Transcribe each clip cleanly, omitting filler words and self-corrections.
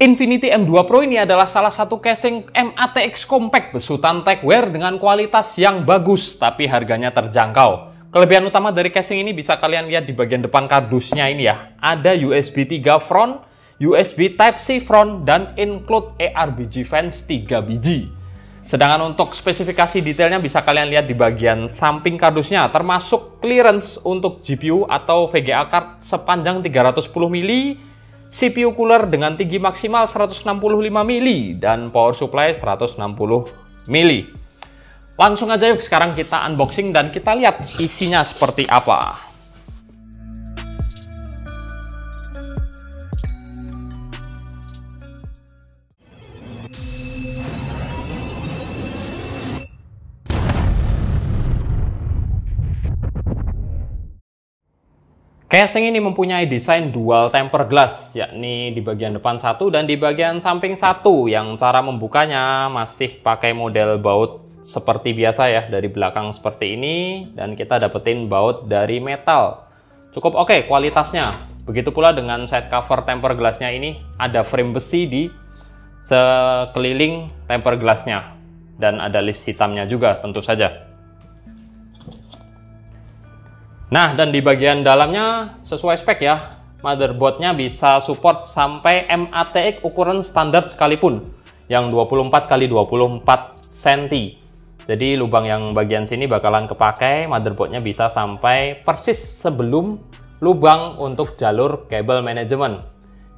Infinity M2 Pro ini adalah salah satu casing MATX compact besutan techwear dengan kualitas yang bagus tapi harganya terjangkau. Kelebihan utama dari casing ini bisa kalian lihat di bagian depan kardusnya ini ya. Ada USB 3 front, USB Type-C front, dan include ARBG fans 3 biji. Sedangkan untuk spesifikasi detailnya bisa kalian lihat di bagian samping kardusnya, termasuk clearance untuk GPU atau VGA card sepanjang 310 mili, CPU cooler dengan tinggi maksimal 165 mili, dan power supply 160 mili. Langsung aja yuk sekarang kita unboxing dan kita lihat isinya seperti apa. Casing ini mempunyai desain dual tempered glass, yakni di bagian depan satu dan di bagian samping satu, yang cara membukanya masih pakai model baut seperti biasa ya, dari belakang seperti ini, dan kita dapetin baut dari metal. Cukup oke kualitasnya. Begitu pula dengan side cover tempered glassnya ini, ada frame besi di sekeliling tempered glassnya, dan ada list hitamnya juga tentu saja. Nah, dan di bagian dalamnya sesuai spek ya, motherboardnya bisa support sampai MATX ukuran standar sekalipun, yang 24x24 cm. Jadi lubang yang bagian sini bakalan kepakai, motherboardnya bisa sampai persis sebelum lubang untuk jalur kabel manajemen.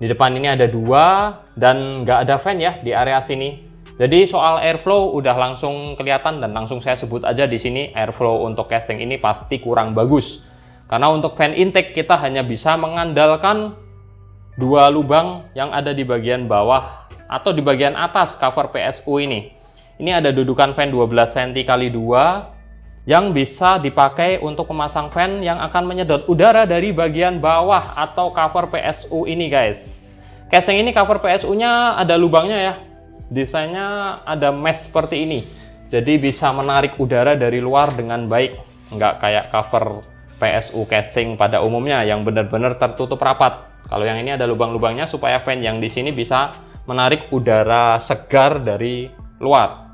Di depan ini ada dua, dan nggak ada fan ya di area sini. Jadi soal airflow udah langsung kelihatan, dan langsung saya sebut aja di sini, airflow untuk casing ini pasti kurang bagus. Karena untuk fan intake kita hanya bisa mengandalkan dua lubang yang ada di bagian bawah atau di bagian atas cover PSU ini. Ini ada dudukan fan 12 cm x 2 yang bisa dipakai untuk memasang fan yang akan menyedot udara dari bagian bawah atau cover PSU ini guys. Casing ini cover PSU-nya ada lubangnya ya. Desainnya ada mesh seperti ini, jadi bisa menarik udara dari luar dengan baik, nggak kayak cover PSU casing pada umumnya yang benar-benar tertutup rapat. Kalau yang ini ada lubang-lubangnya supaya fan yang di sini bisa menarik udara segar dari luar.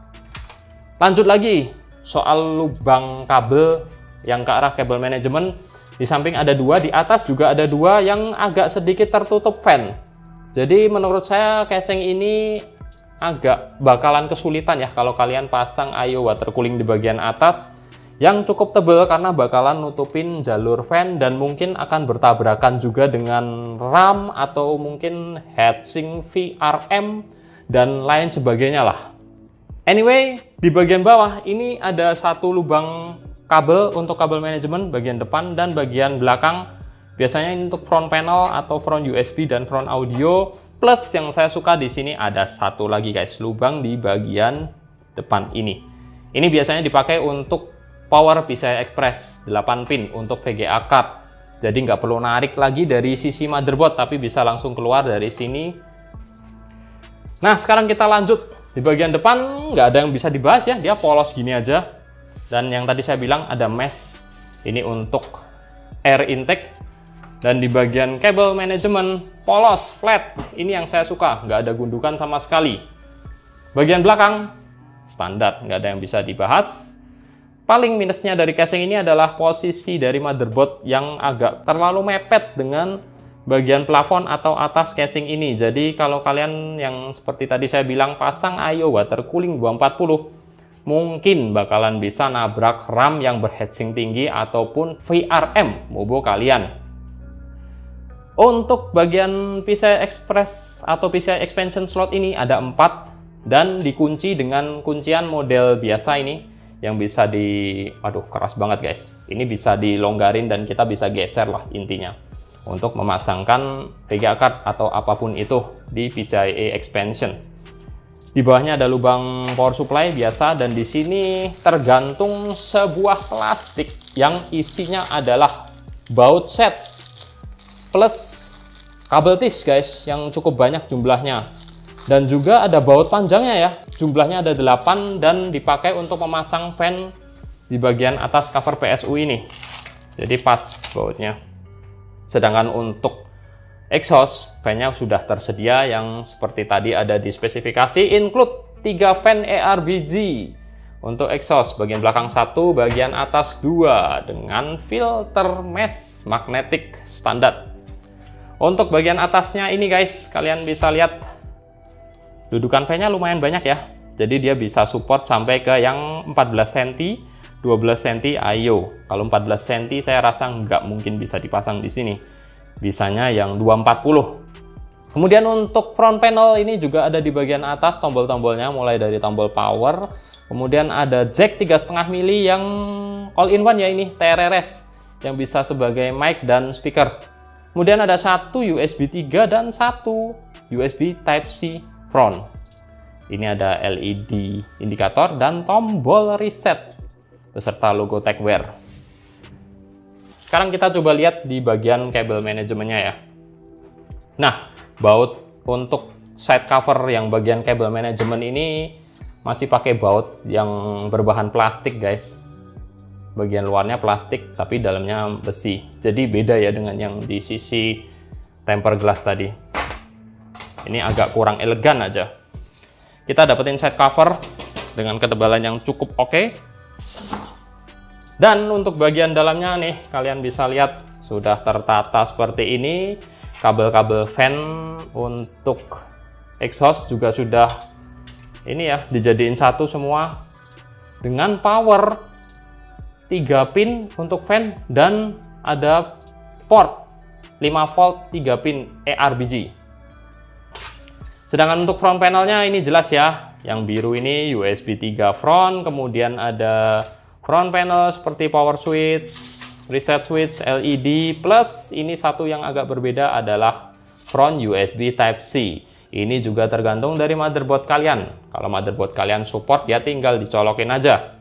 Lanjut lagi soal lubang kabel yang ke arah kabel manajemen, di samping ada dua, di atas juga ada dua yang agak sedikit tertutup fan. Jadi menurut saya casing ini agak bakalan kesulitan ya kalau kalian pasang IO water cooling di bagian atas yang cukup tebal, karena bakalan nutupin jalur fan dan mungkin akan bertabrakan juga dengan RAM atau mungkin heatsink VRM dan lain sebagainya lah. Anyway, di bagian bawah ini ada satu lubang kabel untuk kabel manajemen bagian depan dan bagian belakang. Biasanya ini untuk front panel atau front USB dan front audio. Plus yang saya suka di sini ada satu lagi guys, lubang di bagian depan ini. Ini biasanya dipakai untuk power PCI Express 8 pin untuk VGA card. Jadi nggak perlu narik lagi dari sisi motherboard, tapi bisa langsung keluar dari sini. Nah, sekarang kita lanjut. Di bagian depan nggak ada yang bisa dibahas ya, dia polos gini aja. Dan yang tadi saya bilang ada mesh, ini untuk air intake. Dan di bagian kabel manajemen polos, flat. Ini yang saya suka, nggak ada gundukan sama sekali. Bagian belakang standar, nggak ada yang bisa dibahas. Paling minusnya dari casing ini adalah posisi dari motherboard yang agak terlalu mepet dengan bagian plafon atau atas casing ini. Jadi kalau kalian yang seperti tadi saya bilang pasang IO water cooling 240, mungkin bakalan bisa nabrak RAM yang berheatsink tinggi ataupun VRM mobo kalian. Untuk bagian PCI Express atau PCI expansion slot ini ada 4 dan dikunci dengan kuncian model biasa ini yang bisa waduh keras banget guys. Ini bisa dilonggarin dan kita bisa geser lah intinya untuk memasangkan VGA card atau apapun itu di PCIe expansion. Di bawahnya ada lubang power supply biasa, dan di sini tergantung sebuah plastik yang isinya adalah baut set plus kabel tis guys, yang cukup banyak jumlahnya. Dan juga ada baut panjangnya ya, jumlahnya ada 8 dan dipakai untuk memasang fan di bagian atas cover PSU ini. Jadi pas bautnya. Sedangkan untuk exhaust, fan-nya sudah tersedia yang seperti tadi ada di spesifikasi, include 3 fan ARBG. Untuk exhaust, bagian belakang 1, bagian atas 2, dengan filter mesh magnetic standar. Untuk bagian atasnya ini guys, kalian bisa lihat dudukan fan-nya lumayan banyak ya. Jadi dia bisa support sampai ke yang 14 cm, 12 cm IO. Kalau 14 cm saya rasa nggak mungkin bisa dipasang di sini. Bisanya yang 240. Kemudian untuk front panel ini juga ada di bagian atas tombol-tombolnya, mulai dari tombol power. Kemudian ada jack 3,5 mili yang all-in-one ya, ini TRRS yang bisa sebagai mic dan speaker. Kemudian ada satu USB 3 dan satu USB Type-C front. Ini ada LED indikator dan tombol reset beserta logo Techwear. Sekarang kita coba lihat di bagian kabel manajemennya ya. Nah, baut untuk side cover yang bagian kabel manajemen ini masih pakai baut yang berbahan plastik guys. Bagian luarnya plastik tapi dalamnya besi. Jadi beda ya dengan yang di sisi tempered glass tadi. Ini agak kurang elegan aja. Kita dapetin side cover dengan ketebalan yang cukup oke. Dan untuk bagian dalamnya nih, kalian bisa lihat sudah tertata seperti ini. Kabel-kabel fan untuk exhaust juga sudah ini ya, dijadiin satu semua dengan power 3 pin untuk fan dan ada port 5 volt 3 pin ARBG. Sedangkan untuk front panelnya ini jelas ya, yang biru ini USB 3 front, kemudian ada front panel seperti power switch, reset switch, LED, plus ini satu yang agak berbeda adalah front USB Type-C. Ini juga tergantung dari motherboard kalian. Kalau motherboard kalian support, ya tinggal dicolokin aja.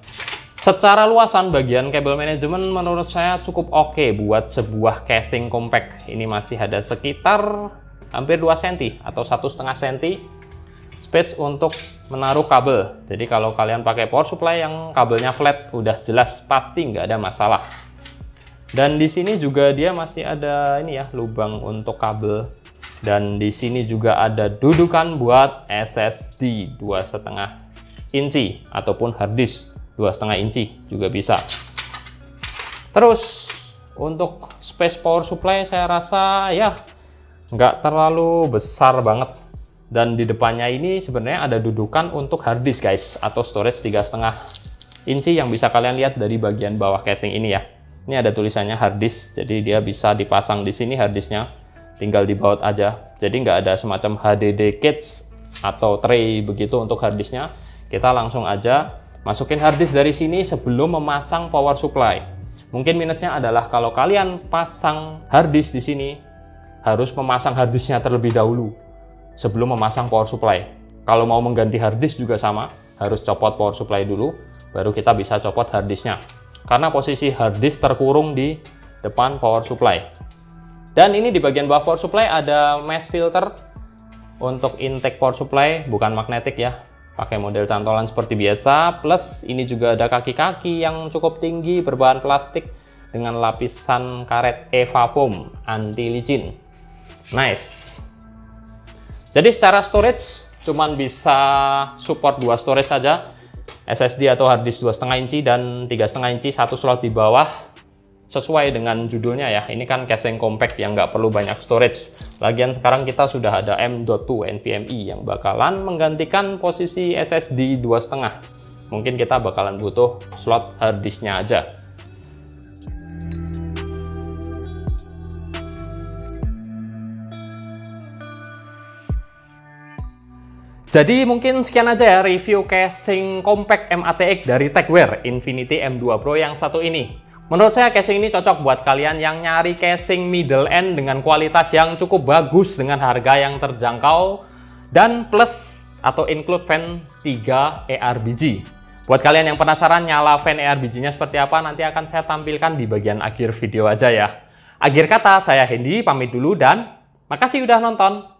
Secara luasan bagian kabel manajemen menurut saya cukup oke buat sebuah casing compact. Ini masih ada sekitar hampir 2 cm atau 1,5 cm space untuk menaruh kabel. Jadi kalau kalian pakai power supply yang kabelnya flat, udah jelas pasti nggak ada masalah. Dan di sini juga dia masih ada ini ya, lubang untuk kabel. Dan di sini juga ada dudukan buat SSD 2,5 inci ataupun hard disk 2,5 inci juga bisa. Terus untuk space power supply saya rasa ya nggak terlalu besar banget. Dan di depannya ini sebenarnya ada dudukan untuk hard disk guys, atau storage 3,5 inci yang bisa kalian lihat dari bagian bawah casing ini ya. Ini ada tulisannya hard disk, jadi dia bisa dipasang di sini hard disknya. Tinggal dibaut aja, jadi nggak ada semacam HDD case atau tray begitu untuk harddisknya. Kita langsung aja masukin harddisk dari sini sebelum memasang power supply. Mungkin minusnya adalah kalau kalian pasang harddisk di sini harus memasang harddisknya terlebih dahulu sebelum memasang power supply. Kalau mau mengganti harddisk juga sama, harus copot power supply dulu, baru kita bisa copot harddisknya. Karena posisi harddisk terkurung di depan power supply. Dan ini di bagian bawah power supply ada mesh filter untuk intake power supply, bukan magnetik ya, pakai model cantolan seperti biasa. Plus ini juga ada kaki-kaki yang cukup tinggi berbahan plastik dengan lapisan karet EVA foam anti licin. Nice. Jadi secara storage cuman bisa support 2 storage saja, SSD atau hard disk 2,5 inci dan 3,5 inci, satu slot di bawah. Sesuai dengan judulnya ya, ini kan casing compact yang nggak perlu banyak storage. Lagian sekarang kita sudah ada M.2 NVMe yang bakalan menggantikan posisi SSD 2,5. Mungkin kita bakalan butuh slot hard disknya aja. Jadi mungkin sekian aja ya review casing compact MATX dari Techwear Infinity M2 Pro yang satu ini. Menurut saya casing ini cocok buat kalian yang nyari casing middle end dengan kualitas yang cukup bagus dengan harga yang terjangkau dan plus atau include fan 3 ARBG. Buat kalian yang penasaran nyala fan ARBG-nya seperti apa, nanti akan saya tampilkan di bagian akhir video aja ya. Akhir kata, saya Hendy pamit dulu dan makasih udah nonton.